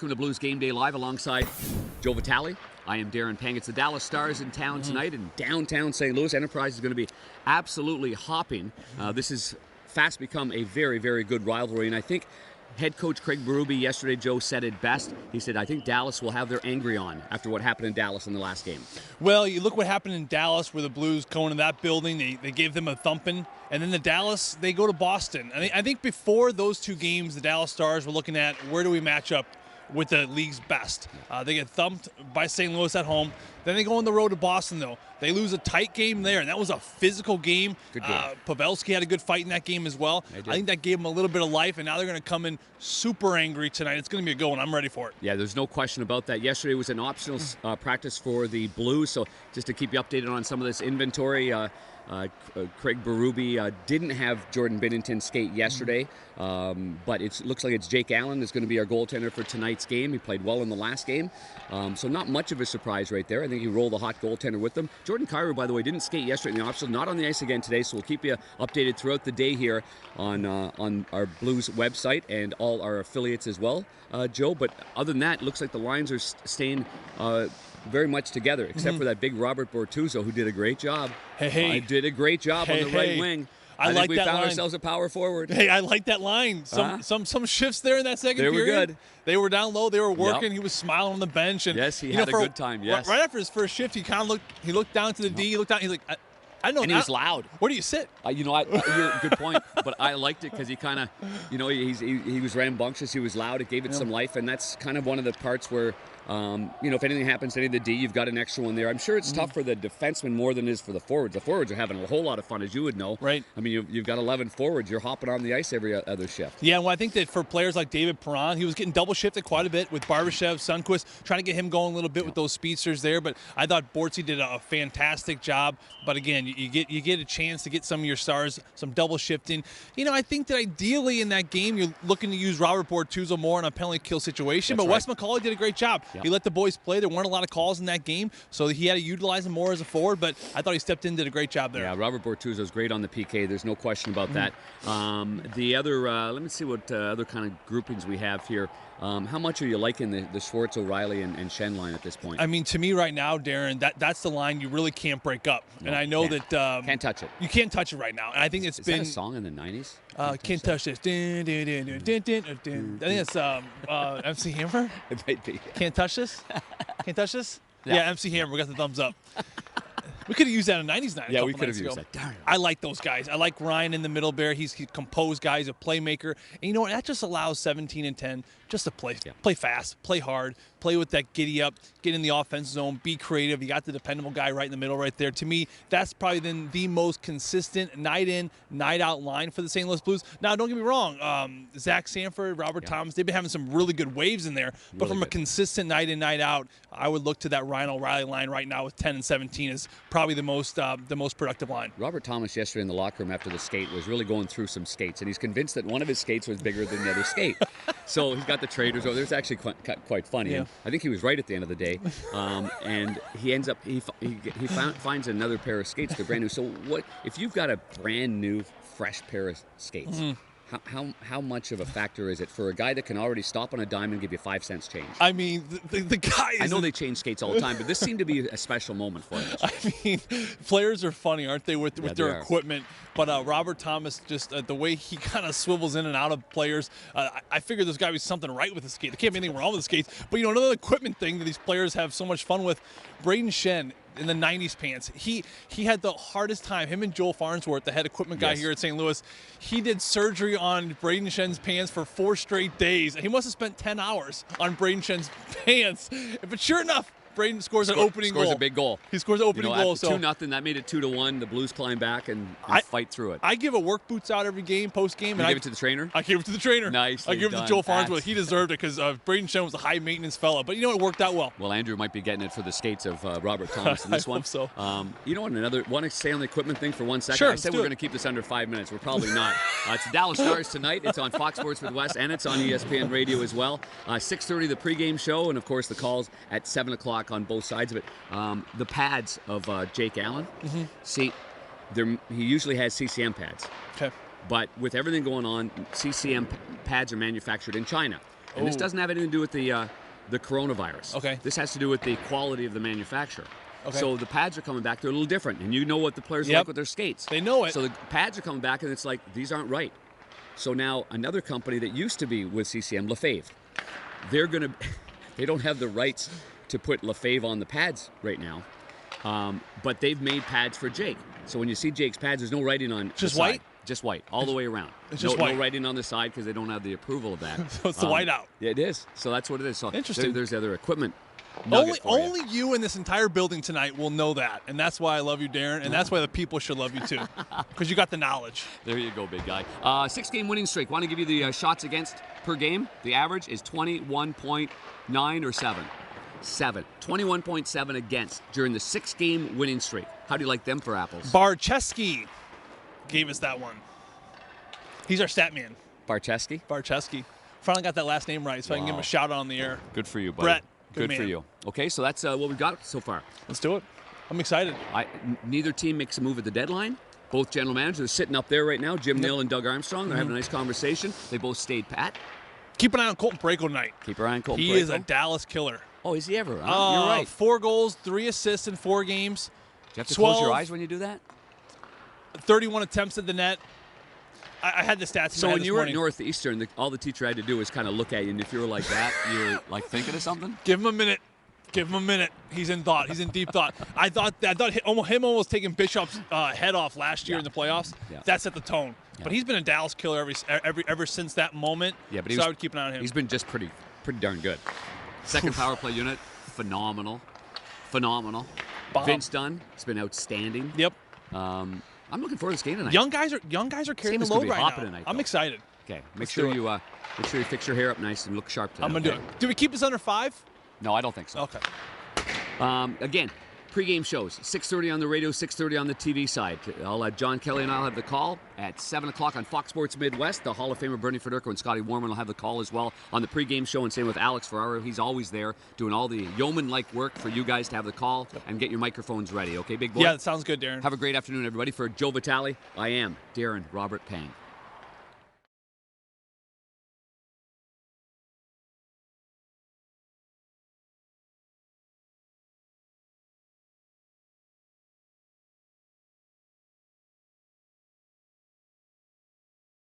welcome to Blues Game Day Live alongside Joe Vitale. I am Darren Pang. It's the Dallas Stars in town tonight in downtown St. Louis. Enterprise is going to be absolutely hopping. This has fast become a very, very good rivalry, and I think head coach Craig Berube yesterday, Joe, said it best. He said, I think Dallas will have their angry on after what happened in Dallas in the last game. Well, you look what happened in Dallas where the Blues go into that building. They gave them a thumping. And then the Dallas, they go to Boston. I think before those two games, the Dallas Stars were looking at where do we match up with the league's best. They get thumped by St. Louis at home. Then they go on the road to Boston, though. They lose a tight game there, and that was a physical game. Good game. Pavelski had a good fight in that game as well. I think that gave them a little bit of life, and now they're going to come in super angry tonight. It's going to be a good one. I'm ready for it. Yeah, there's no question about that. Yesterday was an optional practice for the Blues, so just to keep you updated on some of this inventory, Craig Berube didn't have Jordan Binnington skate yesterday, but it looks like it's Jake Allen is going to be our goaltender for tonight's game. He played well in the last game, so not much of a surprise right there. I think he rolled a hot goaltender with them. Jordan Kyrou, by the way, didn't skate yesterday in the optional, not on the ice again today, so we'll keep you updated throughout the day here on our Blues website and all our affiliates as well, Joe. But other than that, it looks like the lines are staying very much together, except for that big Robert Bortuzzo, who did a great job. Hey. Did a great job on the right wing. I like think we that found line. ourselves a power forward. Hey, I like that line. Some shifts there in that second They were period. good. They were down low. They were working. Yep. He was smiling on the bench. And, yes, he had a good time. Yes. Right after his first shift, he kind of looked. He looked down to the D. He looked down. He's like, I know. And he was loud. Where do you sit? You're good point. But I liked it because he kind of, he was rambunctious. He was loud. It gave it some life, and that's kind of one of the parts where, if anything happens to any of the D, you've got an extra one there. I'm sure it's tough for the defensemen more than it is for the forwards. The forwards are having a whole lot of fun, as you would know. Right. I mean, you've got 11 forwards. You're hopping on the ice every other shift. Yeah, well, I think that for players like David Perron, he was getting double shifted quite a bit with Barbashev, Sundqvist, trying to get him going a little bit with those speedsters there. But I thought Bortzy did a fantastic job. But again, you get a chance to get some of your stars some double shifting. I think that ideally in that game you're looking to use Robert Bortuzzo more in a penalty kill situation. That's but right. Wes McCauley did a great job. Yep. He let the boys play. There weren't a lot of calls in that game, so he had to utilize him more as a forward. But I thought he stepped in, did a great job there. Yeah, Robert Bortuzzo's great on the PK. There's no question about that. The other, let me see what other kind of groupings we have here. How much are you liking the Schwartz, O'Reilly, and Shen line at this point? I mean, to me right now, Darren, that's the line you really can't break up. No, and I know that can't touch it. You can't touch it right now. And I think it's been that a song in the '90s. Can't touch this. I think it's MC Hammer. It might be. Can't touch this. Can't touch this. Yeah, MC Hammer. We got the thumbs up. We could have used that in '90s night. Yeah, we could have used that. Darn. I like those guys. I like Ryan in the middle there. He's composed guy. He's a playmaker. And you know what? That just allows 17 and 10 just to play fast, play hard, play with that giddy up, get in the offense zone, be creative. You got the dependable guy right in the middle right there. To me, that's probably been the most consistent night in, night out line for the St. Louis Blues. Now, don't get me wrong. Zach Sanford, Robert Thomas, they've been having some really good waves in there. But from a consistent night in, night out, I would look to that Ryan O'Reilly line right now with 10 and 17 is probably the most productive line. Robert Thomas yesterday in the locker room after the skate was really going through some skates, and he's convinced that one of his skates was bigger than the other skate. So he's got the traders over. It was actually quite funny. Yeah. And I think he was right at the end of the day. And he ends up he finds another pair of skates. They're brand new. So what if you've got a brand new, fresh pair of skates? How much of a factor is it for a guy that can already stop on a dime and give you 5 cents change? I mean, the guys. I know they change skates all the time, but this seemed to be a special moment for him. I mean, players are funny, aren't they, with their equipment? But Robert Thomas, just the way he kind of swivels in and out of players, I figured there's got to be something right with the skate. There can't be anything wrong with the skates. But, another equipment thing that these players have so much fun with, Braden Shen in the 90s pants. He had the hardest time. Him and Joel Farnsworth, the head equipment guy here at St. Louis, he did surgery on Braden Shen's pants for 4 straight days. He must have spent 10 hours on Braden Shen's pants. But sure enough, Braden scores an opening goal. Scores a big goal. He scores an opening goal. So 2-0. That made it 2-1. The Blues climb back and fight through it. I give a work boots out every game, post game. You give it to the trainer? I give it to the trainer. Nice. I give it to Joel Farnsworth. He deserved it because Braden Shen was a high maintenance fella. But it worked out well. Well, Andrew might be getting it for the skates of Robert Thomas in this one. I hope so. Want to stay on the equipment thing for 1 second? Sure, I said we're going to keep this under 5 minutes. We're probably not. It's the Dallas Stars tonight. It's on Fox Sports with Wes, and it's on ESPN Radio as well. 6:30 the pregame show, and of course the calls at 7 o'clock on both sides of it. The pads of Jake Allen. See, he usually has CCM pads. Okay. But with everything going on, CCM pads are manufactured in China. And this Ooh. doesn't have anything to do with the coronavirus. Okay. This has to do with the quality of the manufacturer. Okay. So the pads are coming back. They're a little different. And you know what the players Yep. like with their skates. They know it. So the pads are coming back, and it's like, these aren't right. So now another company that used to be with CCM, Lefebvre, they're going to, they don't have the rights to put Lefebvre on the pads right now. But they've made pads for Jake. So when you see Jake's pads, there's no writing on Just the side. white? Just white, all the way around. It's just no white. writing on the side because they don't have the approval of that. So it's the white out. Yeah, it is. So that's what it is. So Interesting. There's other equipment. nugget for you. Only you in this entire building tonight will know that, and that's why I love you, Darren, and that's why the people should love you too, because you got the knowledge. There you go, big guy. 6-game winning streak. Want to give you the shots against per game. The average is 21.9 or 7. 21.7 against during the 6-game winning streak. How do you like them for apples? Barcheski gave us that one. He's our stat man. Barcheski? Barcheski. Finally got that last name right, so I can give him a shout out on the air. Good for you, buddy. Brett. Good for man. you. Okay, so that's what we've got so far. Let's do it. I'm excited. Neither team makes a move at the deadline. Both general managers are sitting up there right now, Jim Nill and Doug Armstrong. They're having a nice conversation. They both stayed pat. Keep an eye on Colton Parayko tonight. Keep your eye on Colton He Parayko. is a Dallas killer. Oh, is he ever? You're right. 4 goals, 3 assists in 4 games. Do you have to 12, close your eyes when you do that? 31 attempts at the net. I had the stats. So when you were at morning. Northeastern, all the teacher had to do was kind of look at you, and if you were like that, you were like thinking of something? Give him a minute. Give him a minute. He's in thought. He's in deep thought. I thought him almost taking Bishop's head off last year in the playoffs. Yeah. That set the tone. Yeah. But he's been a Dallas killer ever since that moment. Yeah, but I would keep an eye on him. He's been just pretty darn good. Second power play unit, phenomenal. Bomb. Vince Dunn has been outstanding. Yep. I'm looking forward to this game tonight. Young guys are carrying the This is gonna load be right hopping now. tonight, I'm though. excited. Okay, make Let's sure do you fix your hair up nice and look sharp tonight. I'm gonna do it. Do we keep this under 5? No, I don't think so. Okay. Again, pregame shows, 6:30 on the radio, 6:30 on the TV side. I'll let John Kelly and I'll have the call at 7 o'clock on Fox Sports Midwest. The Hall of Famer Bernie Federko and Scotty Warman will have the call as well on the pregame show, and same with Alex Ferraro. He's always there doing all the yeoman-like work for you guys to have the call and get your microphones ready. Okay, big boy? Yeah, that sounds good, Darren. Have a great afternoon, everybody. For Joe Vitale, I am Darren Robert Pang.